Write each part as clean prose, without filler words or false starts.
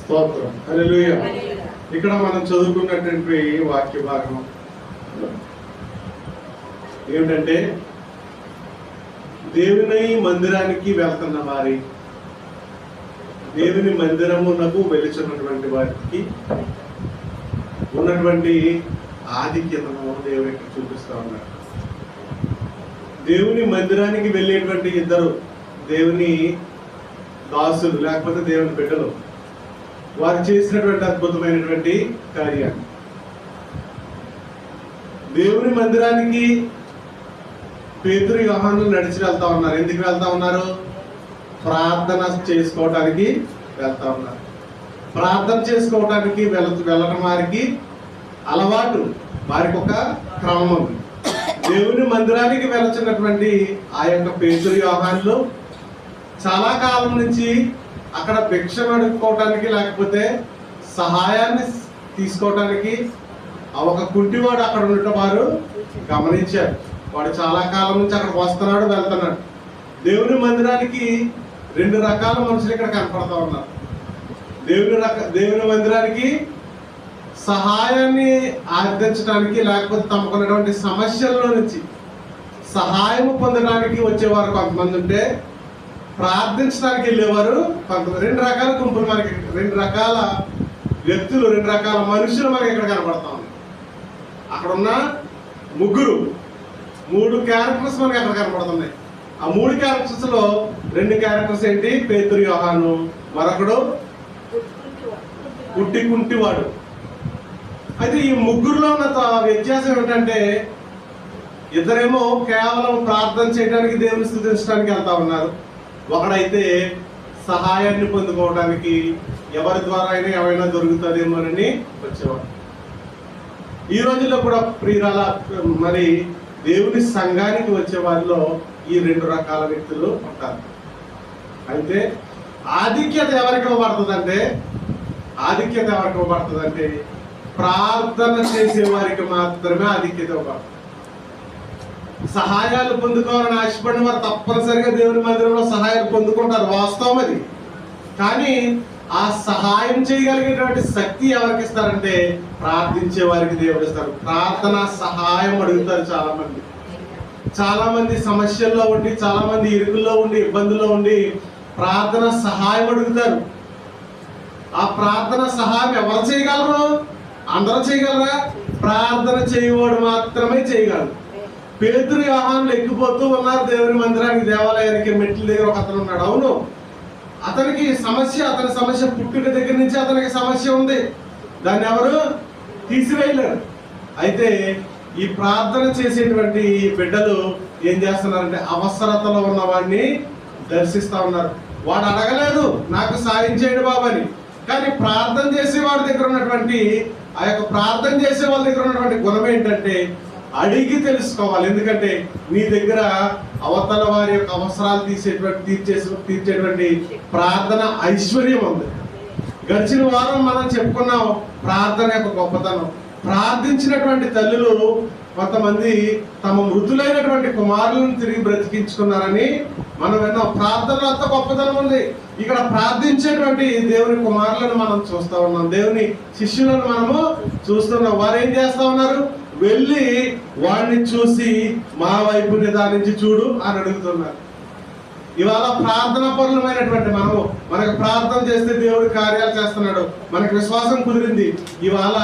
స్తోత్రం. హల్లెలూయా. ఇక్కడ మనం చదువుకున్నటువంటి వాక్య భాగం ఏమిటంటే, దేవుని మందిరానికి వెళ్తున్న వారి, దేవుని మందిరమునకు వెలుచున్నటువంటి వారికి ఉన్నటువంటి ఆధిక్యతను దేవుడు ఇక్కడ చూపిస్తా ఉన్నాడు. దేవుని మందిరానికి వెళ్ళేటువంటి ఇద్దరు దేవుని దాసులు లేకపోతే దేవుని బిడ్డలు వారు చేసినటువంటి అద్భుతమైనటువంటి కార్యాలు. దేవుని మందిరానికి పేతురు యోహాను నడిచి వెళ్తా ఉన్నారు. ఎందుకు వెళ్తా ఉన్నారు? ప్రార్థన చేసుకోవటానికి వెళ్తా ఉన్నారు. ప్రార్థన చేసుకోవటానికి వెళ్ళడం వారికి అలవాటు, వారికి ఒక క్రమం ఉంది. దేవుని మందిరానికి వెళ్తున్నటువంటి ఆ యొక్క పేతురు యోహానులు చాలా కాలం నుంచి అక్కడ భిక్షను అడుక్కోవటానికి లేకపోతే సహాయాన్ని తీసుకోవటానికి ఒక కుంటివాడు అక్కడ ఉండటం వారు గమనించారు. వాడు చాలా కాలం నుంచి అక్కడికి వస్తున్నాడు, వెళ్తున్నాడు. దేవుని మందిరానికి రెండు రకాల మనుషులు ఇక్కడ కనపడతా ఉన్నారు. దేవుని మందిరానికి సహాయాన్ని ఆర్థించడానికి లేకపోతే తమకున్నటువంటి సమస్యల్లో నుంచి సహాయం పొందడానికి వచ్చేవారు కొంతమంది ఉంటే, ప్రార్థించడానికి వెళ్ళేవారు కొంతమంది. రెండు రకాల గుంపులు మనకి, రెండు రకాల వ్యక్తులు, రెండు రకాల మనుషులు మనకి ఇక్కడ కనపడతా ఉన్నాయి. అక్కడ ఉన్న మూడు క్యారెక్టర్స్ మనకి అక్కడ కనపడుతున్నాయి. ఆ మూడు క్యారెక్టర్స్ లో రెండు క్యారెక్టర్స్ ఏంటి? పేతురు యోహాను, మరొకడు కుంటివాడు. అయితే ఈ ముగ్గురులో ఉన్న వ్యత్యాసం ఏమిటంటే, ఇద్దరేమో కేవలం ప్రార్థన చేయడానికి, దేవుని స్తుతించడానికి వెళ్తా ఉన్నారు. ఒకడైతే సహాయాన్ని పొందుకోవడానికి ఎవరి ద్వారా అయినా ఏమైనా దొరుకుతుందేమోనని వచ్చేవాడు. ఈ రోజుల్లో కూడా ప్రియురాల మరి దేవుని సంఘానికి వచ్చే వారిలో ఈ రెండు రకాల వ్యక్తులు ఉంటారు. అయితే ఆధిక్యత ఎవరికి ఇవ్వబడుతుందంటే ప్రార్థన చేసే వారికి మాత్రమే ఆధిక్యత ఇవ్వబడుతుంది. సహాయాలు పొందుకోవాలని ఆశపడిన వారు తప్పనిసరిగా దేవుని మందిరంలో సహాయాలు పొందుకుంటారు, వాస్తవం అది. కానీ ఆ సహాయం చేయగలిగేటువంటి శక్తి ఎవరికి ఇస్తారంటే ప్రార్థించే వారికి దేవుడు ఇస్తారు. ప్రార్థన సహాయం అడుగుతారు చాలా మంది సమస్యల్లో ఉండి, చాలా మంది ఇరుకుల్లో ఉండి, ఇబ్బందుల్లో ఉండి ప్రార్థన సహాయం అడుగుతారు. ఆ ప్రార్థన సహాయం ఎవరు చేయగలరు? అందరూ చేయగలరా? ప్రార్థన చేయవాడు మాత్రమే చేయగలరు. పేతురు యోహానులు ఎక్కిపోతూ ఉన్నారు దేవుని మందిరానికి, దేవాలయానికి. మెట్ల దగ్గర ఒక అతను ఉన్నాడు. అవును, అతని సమస్య పుట్టుక దగ్గర నుంచి అతనికి సమస్య ఉంది. దాన్ని ఎవరు తీసివేయలేరు. అయితే ఈ ప్రార్థన చేసేటువంటి బిడ్డలు ఏం చేస్తున్నారంటే అవసరతలో ఉన్న వాడిని దర్శిస్తా ఉన్నారు. వాడు అడగలేదు నాకు సాయం చేయడు బాబని, కానీ ప్రార్థన చేసే వాడి దగ్గర ఉన్నటువంటి ఆ యొక్క ప్రార్థన చేసే వాళ్ళ దగ్గర ఉన్నటువంటి గుణం ఏంటంటే అడిగి తెలుసుకోవాలి. ఎందుకంటే నీ దగ్గర అవతల వారి యొక్క అవసరాలు తీర్చేటువంటి ప్రార్థన ఐశ్వర్యం ఉంది. గడిచిన వారం మనం చెప్పుకున్నాం ప్రార్థన యొక్క గొప్పతనం. ప్రార్థించినటువంటి తల్లులు కొంతమంది తమ మృతులైనటువంటి కుమారులను తిరిగి బ్రతికించుకున్నారని మనం విన్నాం. ప్రార్థనలో అంత గొప్పతనం ఉంది. ఇక్కడ ప్రార్థించేటువంటి దేవుని కుమారులను మనం చూస్తా ఉన్నాం, దేవుని శిష్యులను మనము చూస్తున్నాం. వారు ఏం చేస్తా ఉన్నారు? వెళ్ళి వాడిని చూసి మా వైపు నిదానించి చూడు అని అడుగుతున్నారు. ఇవాళ ప్రార్థన పరులమైనటువంటి మనకు ప్రార్థన చేస్తే దేవుడి కార్యాలు చేస్తున్నాడు, మనకు విశ్వాసం కుదిరింది. ఇవాళ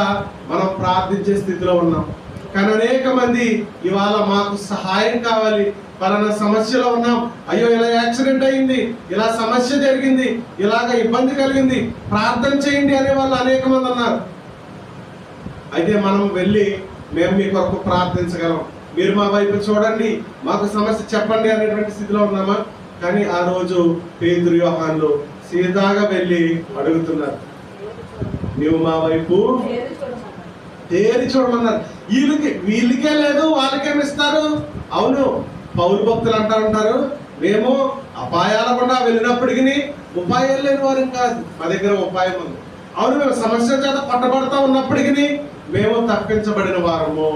మనం ప్రార్థించే స్థితిలో ఉన్నాం. కానీ అనేక మంది ఇవాళ మాకు సహాయం కావాలి, పలానా సమస్యలో ఉన్నాం, అయ్యో ఇలా యాక్సిడెంట్ అయింది, ఇలా సమస్య జరిగింది, ఇలాగ ఇబ్బంది కలిగింది, ప్రార్థన చేయండి అనే వాళ్ళు అనేక మంది ఉన్నారు. అయితే మనం వెళ్ళి మేము మీ కొరకు ప్రార్థించగలం, మీరు మా వైపు చూడండి, మాకు సమస్య చెప్పండి అనేటువంటి స్థితిలో ఉన్నామా? కానీ ఆ రోజు పేతురు యోహానులు సీదాగా వెళ్ళి అడుగుతున్నారు, నీవు మా వైపు తేరి చూడమన్నారు. వీళ్ళకే లేదు, వాళ్ళకేమిస్తారు? అవును, పౌరు భక్తులు అంటా ఉంటారు, మేము అపాయాల గుండా వెళ్ళినప్పటికీ ఉపాయం లేని వారు కాదు, మా దగ్గర ఉపాయం ఉంది. అవును, మేము సమస్య చేత పట్టబడతా ఉన్నప్పటికీ మేము తప్పించబడిన వారము,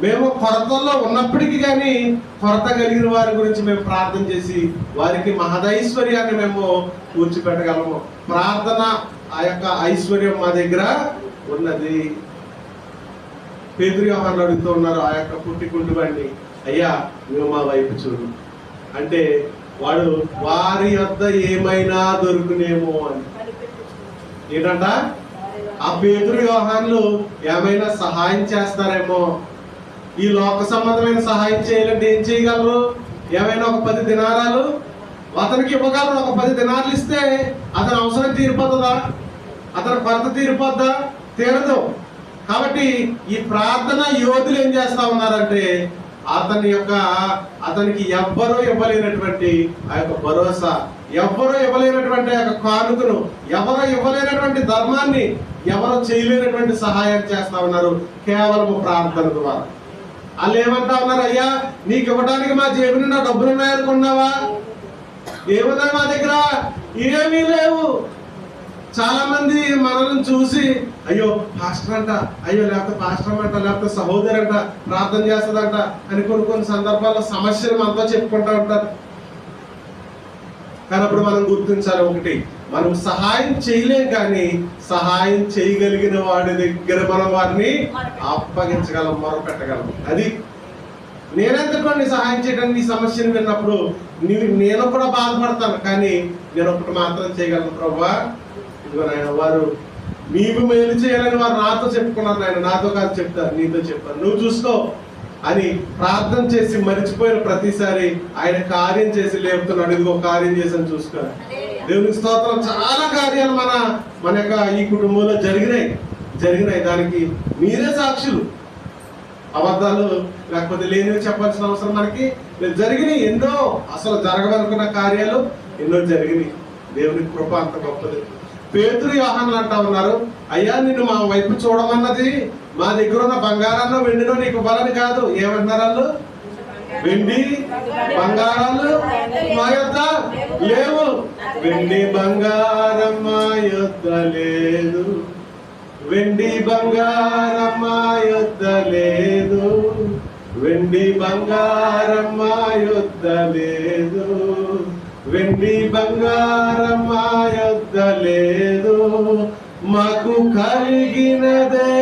మేము కొరతల్లో ఉన్నప్పటికీ కానీ కొరత కలిగిన వారి గురించి మేము ప్రార్థన చేసి వారికి మహదైశ్వర్యాన్ని మేము కూర్చిపెట్టగలము. ప్రార్థన ఆ యొక్క ఐశ్వర్యం మా దగ్గర ఉన్నది. పేతురు యోహాను అడుగుతూ ఉన్నారు ఆ యొక్క పుట్టికుండు బండి, అయ్యా నువ్వు మా వైపు చూడు అంటే వాడు వారి యొద్ద ఏమైనా దొరుకునేమో అని. ఏంటంట? ఆ పేతురు యోహాన్లు ఏమైనా సహాయం చేస్తారేమో, ఈ లోక సంబంధమైన సహాయం చేయాలంటే ఏం చేయగలరు? ఏమైనా ఒక 10 దినారాలు అతనికి ఇవ్వగలరు. ఒక 10 దినాలు ఇస్తే అతని అవసరం తీరిపోతుందా? అతని కొరత తీరిపోద్దా? తీరదు. కాబట్టి ఈ ప్రార్థన యోధులు ఏం చేస్తా ఉన్నారంటే అతనికి ఎవ్వరూ ఇవ్వలేనటువంటి ఆ యొక్క భరోసా, ఎవ్వరూ ఇవ్వలేనటువంటి ఆ యొక్క కానుకను, ఎవరో ఇవ్వలేనటువంటి ధర్మాన్ని, ఎవరో చేయలేనటువంటి సహాయం చేస్తా ఉన్నారు కేవలం ప్రార్థన ద్వారా. వాళ్ళు ఏమంటా ఉన్నారు? అయ్యా నీకు ఇవ్వడానికి మా జేబు నిండా డబ్బులు ఉన్నాయనుకున్నావా? ఏమున్నాయి మా దగ్గర? ఏమీ లేవు. చాలా మంది మనల్ని చూసి అయ్యో పాస్టర్ అంట, అయ్యో లేకపోతే పాస్టర్ అంట, లేకపోతే సహోదరు అంట ప్రార్థన చేస్తుందంట అని కొన్ని సందర్భాల్లో సమస్యలు మనతో చెప్పుకుంటూ ఉంటారు. కానీ అప్పుడు మనం గుర్తించాలి ఒకటి, మనం సహాయం చేయలేం, కానీ సహాయం చేయగలిగిన వాడి దగ్గర మనం వారిని అప్పగించగలం, మొరపెట్టగలం. అది నేనెందుకోండి సహాయం చేయడానికి ఈ సమస్యను విన్నప్పుడు నేను కూడా బాధపడతాను, కానీ నేను ఒకటి మాత్రం చేయగలను, ప్రభువా ఇదిగో నాయన వారు నీవు మేలు చేయాలని వారు నాతో చెప్పుకున్నారు, నాయన నాతో కాదు చెప్తారు, నీతో చెప్తారు, నువ్వు చూసుకో అని ప్రార్థన చేసి మరిచిపోయిన ప్రతిసారి ఆయన కార్యం చేసి లేపుతున్నాడు. ఇదిగో కార్యం చేసి చూసుకో. దేవునికి స్తోత్రం. చాలా కార్యాలు మన యొక్క ఈ కుటుంబంలో జరిగినాయి. దానికి మీరే సాక్షులు. అబద్ధాలు లేకపోతే లేనివి చెప్పాల్సిన అవసరం మనకి జరిగినాయి. ఎన్నో అసలు జరగవనుకున్న కార్యాలు ఎన్నో జరిగినాయి. దేవుని కృప అంత గొప్పది. పేతురు యోహానులు అంటా ఉన్నారు, అయ్యా నిన్ను మా వైపు చూడమన్నది మా దగ్గర ఉన్న బంగారాన్ని వెండినో నీకు ఇవ్వాలని కాదు. ఏమంటున్నారు వాళ్ళు? వెండి బంగారాలు మా యొద్ద లేవు. వెండి బంగారం మా యొద్ద లేదు. వెండి బంగారం మా యొద్ద లేదు. వెండి బంగారం మా యొద్ద లేదు. వెండి బంగారం మా యొద్ద లేదు. మాకు కలిగినదే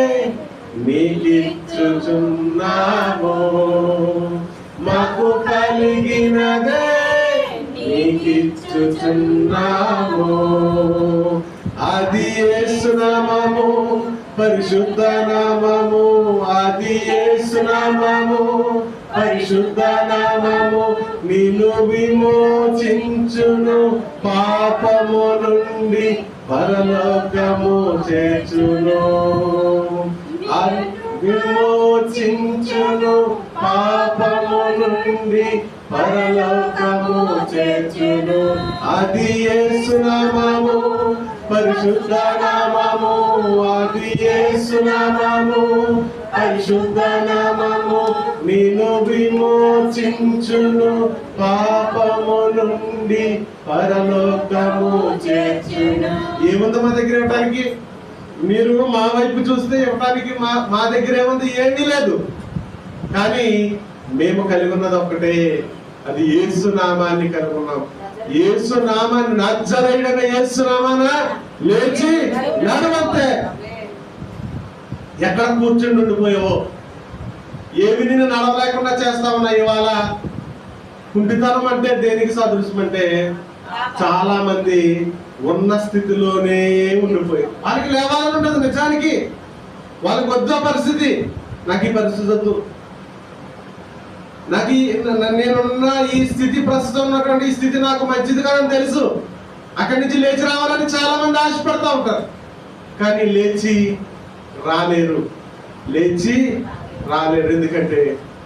నీకిచ్చుచున్నాము. మాకు కలిగినదే నీకిచ్చుచున్నాము. అది యేసు నామము, పరిశుద్ధ నామము. అది యేసు నామము, పరిశుద్ధ నామము. నిన్ను విమోచించును, పాపము నుండి పరలోకము చేర్చును. విమోచించును, పాపము నుండి పరలోకము చేర్చును. అది యేసు నామము, పరిశుద్ధ నామము. అది యేసు నామము, పరిశుద్ధ నామము. నిన్ను విమోచించును, పాపము నుండి పరలోకము చేర్చును. ఏముంది మా దగ్గర ఇవ్వటానికి? మీరు మా వైపు చూస్తే ఇవ్వటానికి మా దగ్గర ఏముంది? ఏమీ లేదు. కానీ మేము కలిగి ఉన్నది ఒక్కటే, అది యేసు నామాన్ని కలిగి ఉన్నాం. యేసు నామాన్ని, నజరేయుడైన యేసు నామాన లేచి నడవంతే. ఎక్కడ కూర్చుని ఉండిపోయావో, ఏవి నిన్ను నడవలేకుండా చేస్తా ఉన్నా ఇవాళ. కుంటితనం అంటే దేనికి సదృశం అంటే చాలా మంది ఉన్న స్థితిలోనే ఉండిపోయి వాళ్ళకి లేవాలని ఉండదు. నిజానికి వాళ్ళకి వద్దు పరిస్థితి. నాకు ఈ పరిస్థితి వద్దు, నేనున్న ఈ స్థితి, ప్రస్తుతం ఉన్నటువంటి ఈ స్థితి నాకు మంచిది కాదని తెలుసు. అక్కడి నుంచి లేచి రావాలని చాలా మంది ఆశపడతా ఉంటారు, కానీ లేచి రాలేరు. ఎందుకంటే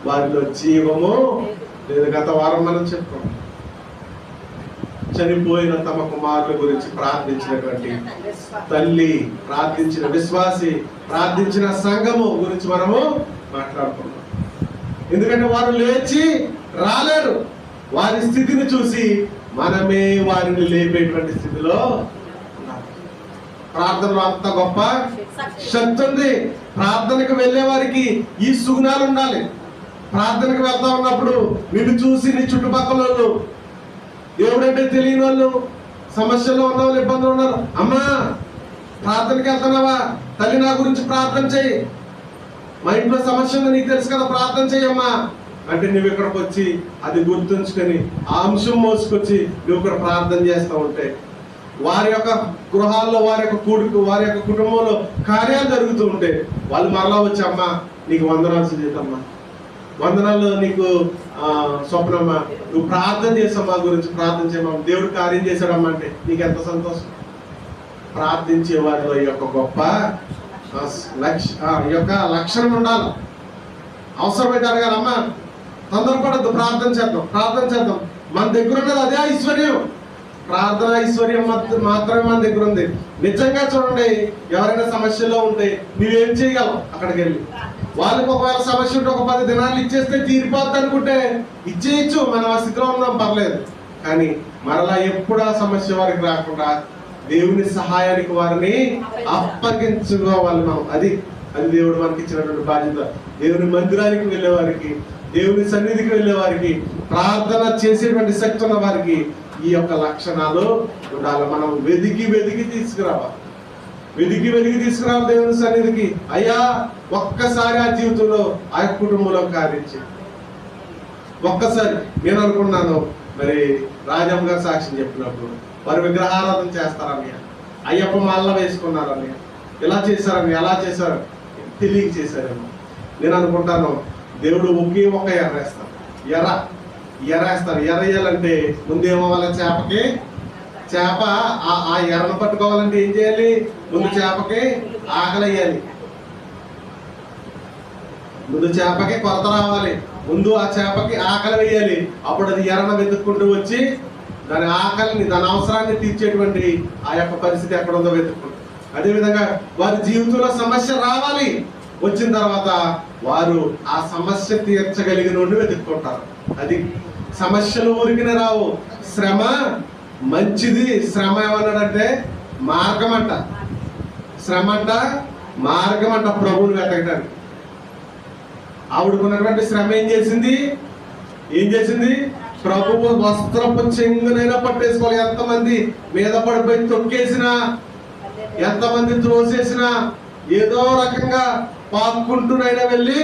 వారిలో జీవము లేదు. గత వారం మనం చెప్పుకోం, చనిపోయిన తమ కుమారుల గురించి ప్రార్థించినటువంటి తల్లి, ప్రార్థించిన విశ్వాసి, ప్రార్థించిన సంఘము గురించి మనము మాట్లాడుకున్నాం. ఎందుకంటే వారు లేచి రాలేరు. వారి స్థితిని చూసి మనమే వారిని లేపేటువంటి స్థితిలో ఉన్నాం. ప్రార్థనలో అంత గొప్ప శక్తి ఉంది. ప్రార్థనకు వెళ్ళే వారికి ఈ సుగుణాలు ఉండాలి. ప్రార్థనకు వెళ్తా ఉన్నప్పుడు నిన్ను చూసి నీ చుట్టుపక్కల వాళ్ళు, దేవుడంటే తెలియని వాళ్ళు, సమస్యల్లో ఉన్న వాళ్ళు, ఇబ్బందులు ఉన్నారు, అమ్మా ప్రార్థనకి వెళ్తున్నావా? తల్లి నా గురించి ప్రార్థన చేయి, మా ఇంట్లో సమస్య ఉంది నీకు తెలుసు కదా, ప్రార్థన చేయమ్మా అంటే నువ్వు ఇక్కడికి వచ్చి అది గుర్తుంచుకొని ఆ అంశం మోసుకొచ్చి నువ్వు ఇక్కడ ప్రార్థన చేస్తూ ఉంటే వారి యొక్క గృహాల్లో, వారి యొక్క కుటుంబంలో కార్యాలు జరుగుతూ ఉంటే వాళ్ళు మరలా వచ్చి అమ్మ నీకు వందనాలు సుజీతమ్మా, వందనాలు నీకు స్వప్నమ్మా, నువ్వు ప్రార్థన చేసావు, మా గురించి ప్రార్థన చేయమ్మా, దేవుడు కార్యం చేశాడమ్మా అంటే నీకు ఎంత సంతోషం. ప్రార్థించే వారిలో ఈ యొక్క గొప్ప ఈ యొక్క లక్షణం ఉండాలి. అవసరమైతే అడగాలమ్మా, తొందరపడద్దు, ప్రార్థన చేద్దాం. మన దగ్గర ఉన్నది అదే ఐశ్వర్యం, ప్రార్థన ఐశ్వర్యం మాత్రమే మన దగ్గర ఉంది. నిజంగా చూడండి, ఎవరైనా సమస్యలో ఉంటే నువ్వేం చేయగలవు? అక్కడికి వెళ్ళి వాళ్ళకి ఒకవేళ సమస్య ఉంటే ఒక 10 దినాలు ఇచ్చేస్తే తీరిపోద్ది అనుకుంటే ఇచ్చేయచ్చు, మనం ఆ స్థితిలో ఉన్నాం, పర్లేదు. కానీ మరలా ఎప్పుడు ఆ సమస్య వారికి రాకుండా దేవుని సహాయానికి వారిని అప్పగించుకోవాలి మనం. అది దేవుడు మనకి ఇచ్చినటువంటి బాధ్యత. దేవుని మందిరానికి వెళ్ళే వారికి, దేవుని సన్నిధికి వెళ్ళే వారికి, ప్రార్థన చేసేటువంటి శక్తి ఉన్న వారికి ఈ యొక్క లక్షణాలు ఉండాలి. మనం వెతికి తీసుకురావాలి దేవుని సన్నిధికి. అయ్యా ఒక్కసారి ఆ జీవితంలో ఆ కుటుంబంలో కార్యించి ఒక్కసారి. నేను అనుకున్నాను మరి రాజమ్మ గారు సాక్ష్యం చెప్పినప్పుడు వారు విగ్రహారాధన చేస్తారని, అయ్యప్ప మాల వేసుకున్నారని, ఇలా చేశారని, ఎలా చేశారు తెలియక చేశారేమో. నేను అనుకుంటాను దేవుడు ఒకే ఒక ఎర్ర వేస్తారు. ఎర్ర వేయాలంటే ముందేమో వాళ్ళ చేప ఆ ఎర్రను పట్టుకోవాలంటే ఏం చేయాలి? ముందు చేపకి ఆకలి వేయాలి, ముందు చేపకి కొరత రావాలి, ముందు ఆ చేపకి ఆకలి వేయాలి. అప్పుడు అది ఎర్రను వెతుక్కుంటూ వచ్చి దాని ఆకలిని, దాని అవసరాన్ని తీర్చేటువంటి ఆ యొక్క పరిస్థితి ఎక్కడ ఉందో వెతుక్కుంటారు. అదేవిధంగా వారి జీవితంలో సమస్య రావాలి, వచ్చిన తర్వాత వారు ఆ సమస్య తీర్చగలిగిన నుండి వెతుక్కుంటారు. అది సమస్యలు ఊరికినే రావు, శ్రమ మంచిది. శ్రమ ఏమన్నాడంటే మార్గం అంట, ప్రభువుని వెతకడానికి. ఆవిడకున్నటువంటి శ్రమ ఏం చేసింది? ప్రభువు వస్త్రపు చెంగునైనా పట్టేసుకోవాలి. ఎంతమంది మీద పడిపోయి తొక్కేసినా, ఎంతమంది త్రోసేసినా, ఏదో రకంగా పాక్కుంటూనైనా వెళ్ళి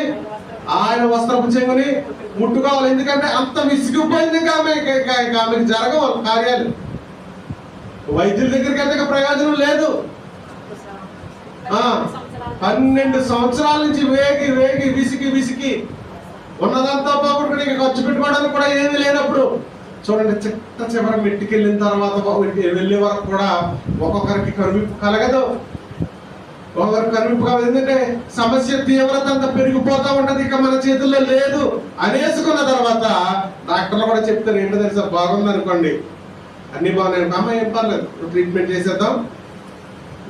ఆయన వస్త్రపు చెంగుని ముట్టుకోవాలి. ఎందుకంటే అంత విసిగిపోయింది ఆమెకి జరగవు కార్యాలు. వైద్యుల దగ్గరికి అయితే ప్రయోజనం లేదు. 12 సంవత్సరాల నుంచి వేగి విసికి ఉన్నదంతా పోగొట్టుకుని ఖర్చు పెట్టుకోవడానికి కూడా ఏమీ లేనప్పుడు చూడండి, చివరి మెట్టుకెళ్ళిన తర్వాత వెళ్ళే వరకు కూడా ఒక్కొక్కరికి కనువిప్పు కలగదు. ఎందుకంటే సమస్య తీవ్రత అంతా పెరిగిపోతా ఉంటది, ఇక మన చేతుల్లో లేదు అనేసుకున్న తర్వాత డాక్టర్లు కూడా చెప్తారు, ఏంటో తెలుసా, బాగుంది అనుకోండి, అన్ని బాగున్నాయి, అమ్మ ఏం పర్లేదు, ట్రీట్మెంట్ చేసేద్దాం,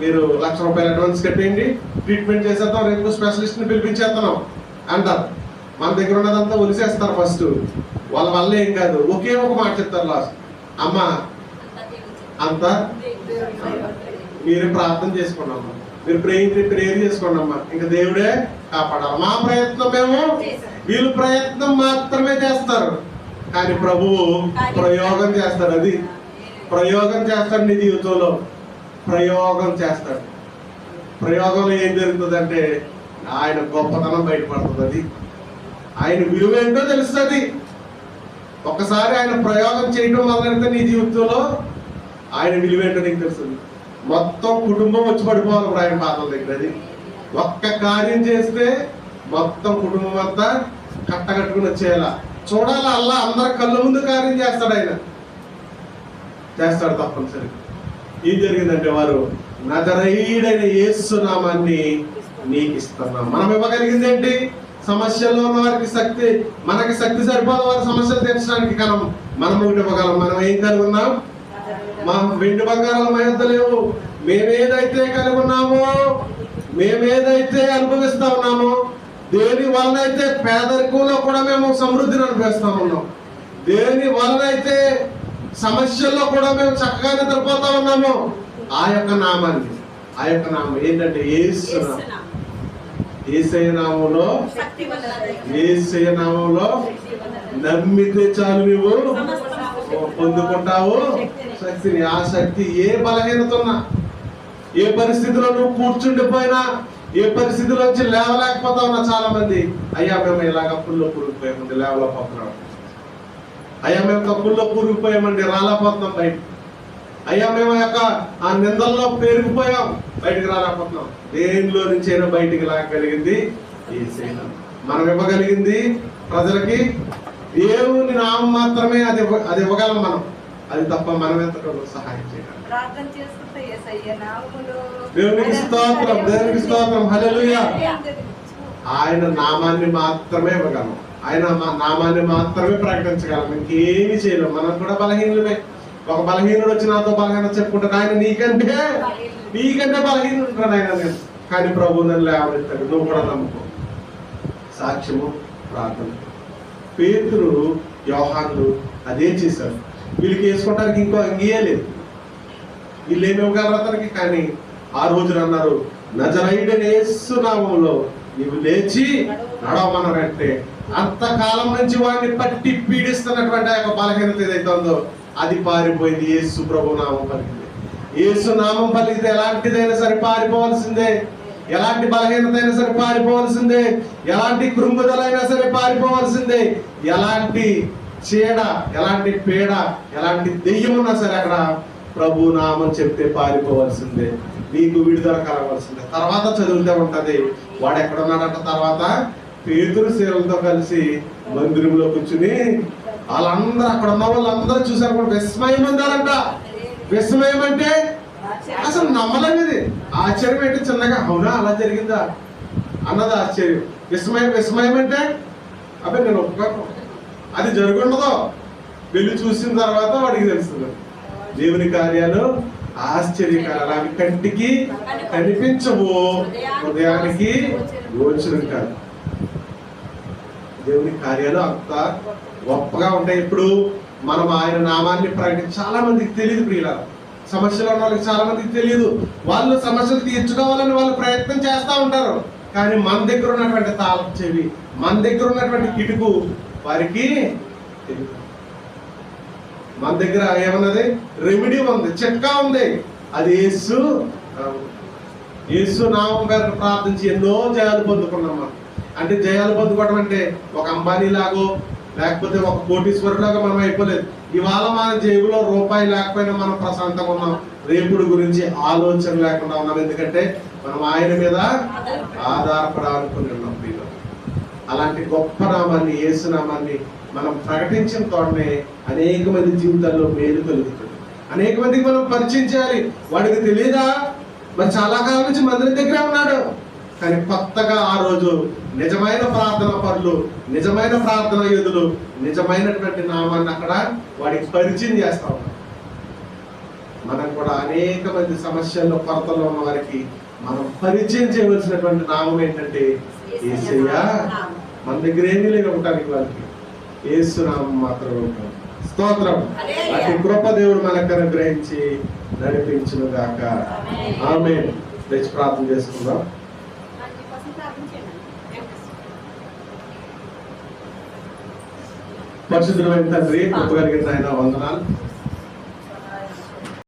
మీరు ₹1,00,000 అడ్వాన్స్ కట్టేయండి, ట్రీట్మెంట్ చేసేద్దాం, రేపు స్పెషలిస్ట్ ని పిలిపించేస్తున్నాం అంటారు. మన దగ్గర ఉన్నదంతా ఒలిసేస్తారు. ఫస్ట్ వాళ్ళ వల్ల ఏం కాదు, ఒకే ఒక మాట చెప్తారు లాస్ట్, అమ్మ అంతా మీరే ప్రార్థన చేసుకోండి అమ్మా, మీరు ప్రేయర్ చేసుకోండి అమ్మా, ఇంకా దేవుడే కాపాడాలి. మా ప్రయత్నం మేము, వీళ్ళు ప్రయత్నం మాత్రమే చేస్తారు, కానీ ప్రభువు ప్రయోగం చేస్తాడు. అది ప్రయోగం చేస్తాడు, నీ జీవితంలో ప్రయోగం చేస్తాడు. ప్రయోగంలో ఏం జరుగుతుందంటే ఆయన గొప్పతనం బయటపడుతుంది, అది ఆయన విలువ ఏంటో తెలుస్తుంది. ఒక్కసారి ఆయన ప్రయోగం చేయడం మొదలెడితే నీ జీవితంలో ఆయన విలువ ఏంటో నీకు తెలుస్తుంది. మొత్తం కుటుంబం వచ్చి పడిపోవాలి ఇప్పుడు ఆయన పాదాల దగ్గర. అది ఒక్క కార్యం చేస్తే మొత్తం కుటుంబం అంతా కట్టకట్టుకుని వచ్చేయాల చూడాలి. అల్లా అందరి కళ్ళ ముందు కార్యం చేస్తాడు, ఆయన చేస్తాడు తప్పనిసరి. ఏం జరిగిందంటే వారు నజరేయుడైన యేసు నామాన్ని నీకు ఇస్తున్నాం. మనం ఇవ్వగలిగింది ఏంటి? సమస్యల్లో ఉన్న వారికి శక్తి, మనకి శక్తి సరిపోదు వారి సమస్యలు తీర్చడానికి. మనం ఒకటి ఇవ్వగలం. మనం ఏం కలిగి ఉన్నాం? మా వెండి బంగారాలు మా యొద్ద లేవు. మేమేదైతే కలిగి ఉన్నామో, మేమేదైతే అనుభవిస్తా ఉన్నామో, దేని వలనైతే పేదరికంలో కూడా మేము సమృద్ధిని అనుభవిస్తా ఉన్నాం, దేని వలనైతే సమస్యల్లో కూడా మేము చక్కగా నిద్రపోతా ఉన్నాము, ఆ యొక్క నామాన్ని, ఆ యొక్క నామం ఏంటంటే యేసు నామం. యేసయ్య నామంలో, యేసయ్య నామంలో నమ్మితే చాలు నువ్వు పొందుకుంటావు శక్తిని. ఆ శక్తి ఏ బలహీనత ఉన్నా, ఏ పరిస్థితిలో నువ్వు కూర్చుండిపోయినా, ఏ పరిస్థితిలోంచి లేవలేకపోతా ఉన్నా చాలా మంది, అయ్యా మేము ఇలాగ అప్పుల్లో కూరుకుపోయామండి, లేవలేకపోతున్నాం. అయ్యా మేము తప్పుల్లో కూరుకుపోయామండి, రాలేకపోతున్నాం బయట. అయ్యా మేము ఆ నిందల్లో పేరుకుపోయాం, బయటికి రాలేకపోతున్నాం. దేనిలో నుంచి అయినా బయటికి లాగగలిగింది యేసయ్య. మనం ఇవ్వగలిగింది ప్రజలకి దేవుని నామం మాత్రమే. అది ఇవ్వగలం మనం. అది తప్ప మనం ఎంతటో సహాయం చేయాలి. దేవునికి స్తోత్రం, దేవునికి స్తోత్రం, హల్లెలూయా. ఆయన నామాన్ని మాత్రమే ఇవ్వగలం, ఆయన నామాన్ని మాత్రమే ప్రకటించగలం, ఇంకేమి చేయలేం. మనం కూడా బలహీనులమే. ఒక బలహీనుడు వచ్చి నాతో బలహీన చెప్పుకుంటాడు, ఆయన నీకంటే బలహీనుడు ఉంటాడు ఆయన. నేను కానీ ప్రభు నన్ను లేవనెత్తాడు. నువ్వు కూడా నమ్ముకో. సాక్ష్యము, ప్రార్థన. పేతురు, యోహానులు అదే చేశారు. వీళ్ళకి వేసుకోవడానికి ఇంకో అంగీయే లేదు. వీళ్ళు ఏమి ఇవ్వగలరు అతనికి? కానీ ఆ రోజున అన్నారు, నజరేయుడైన యేసు నామములో నీవు లేచి నడవమన్నారంటే, అంతకాలం నుంచి వాడిని పట్టి పీడిస్తున్నటువంటి ఆ యొక్క బలహీనత ఏదైతే ఉందో అది పారిపోయింది. యేసు ప్రభు నామం పలికింది. యేసు నామం పలికితే ఎలాంటిదైనా సరే పారిపోవాల్సిందే. ఎలాంటి బలహీనత అయినా సరే పారిపోవాల్సిందే. ఎలాంటి కృంగుదలైనా సరే పారిపోవాల్సిందే. ఎలాంటి చీడ, ఎలాంటి పీడ, ఎలాంటి దెయ్యం ఉన్నా సరే అక్కడ ప్రభు నామం చెప్తే పారిపోవాల్సిందే. నీకు విడుదల కలవాల్సిందే. తర్వాత చదివితే ఉంటది, వాడు ఎక్కడున్నాడంట. తర్వాత పేతురు శీలతో కలిసి మందిరంలో కూర్చుని వాళ్ళందరూ, అక్కడ ఉన్న వాళ్ళందరూ చూసారు కూడా విస్మయం అంటారంట. విస్మయం అంటే అసలు నమ్మలేనిది. ఆశ్చర్యం అంటే చిన్నగా అవునా అలా జరిగిందా అన్నది ఆశ్చర్యం. విస్మయం అంటే అబ్బాయి నేను ఒప్పుకోను, అది జరుగుండదో. వెళ్ళి చూసిన తర్వాత వాడికి తెలుస్తుంది. దేవుని కార్యాలు ఆశ్చర్యకారాలు, అవి కంటికి కనిపించవు, హృదయానికి గోచరం కాదు. దేవుని కార్యాలు అంత గొప్పగా ఉంటాయి. ఇప్పుడు మనం ఆయన నామాన్ని చాలా మందికి తెలియదు ప్రియుల. సమస్యలు ఉన్న వాళ్ళకి చాలా మందికి తెలియదు. వాళ్ళు సమస్యలు తీర్చుకోవాలని వాళ్ళు ప్రయత్నం చేస్తూ ఉంటారు. కానీ మన దగ్గర ఉన్నటువంటి తాళం చెవి, మన దగ్గర ఉన్నటువంటి కిటుకు వారికి తెలియదు. మన దగ్గర ఏమన్నది రెమెడీ ఉంది, చిట్కా ఉంది. అది యేసు నామం పేరు ప్రార్థించి ఎన్నో జయాలు పొందుకున్నాం మనం. అంటే జయాలు పొందుకోవడం అంటే ఒక అంబానీ లాగో లేకపోతే ఒక కోటీశ్వరులాగా మనం అయిపోలేదు. ఇవాళ మన జేబులో రూపాయి లేకపోయినా మనం ప్రశాంతంగా ఉన్నాం. రేపుడు గురించి ఆలోచన లేకుండా ఉన్నాం. ఎందుకంటే మనం ఆయన మీద ఆధారపడాలనుకుని ఉన్నాం. అలాంటి గొప్ప నామాన్ని, యేసు నామాన్ని మనం ప్రకటించిన తోడనే అనేక మంది జీవితాల్లో మేలు కలుగుతుంది. అనేక మందికి మనం పరిచయం చేయాలి. వాడికి తెలియదా? మరి చాలా కాలం నుంచి మందిరం దగ్గర ఉన్నాడు, కానీ కొత్తగా ఆ రోజు నిజమైన ప్రార్థన పరులు, నిజమైన ప్రార్థన యోధులు, నిజమైనటువంటి నామాన్ని అక్కడ వాడికి పరిచయం చేస్తా ఉన్నాం. మనం కూడా అనేక మంది సమస్యల్లో, కొరతల్లో ఉన్న వారికి మనం పరిచయం చేయవలసినటువంటి నామం ఏంటంటే యేసయ్య. మన దగ్గర ఏమీ లేవు ఉండటానికి, వారికి యేసు నామం మాత్రమే ఉంటాం. స్తోత్రం. అతి కృప దేవుడు మనకు అనుగ్రహించి నడిపించును గాక. ఆమేన్. తెచ్చి ప్రార్థన చేసుకుందాం. పరిశుద్ధమైన తండ్రి, కృప కలిగిన ఆయన వందనాలు.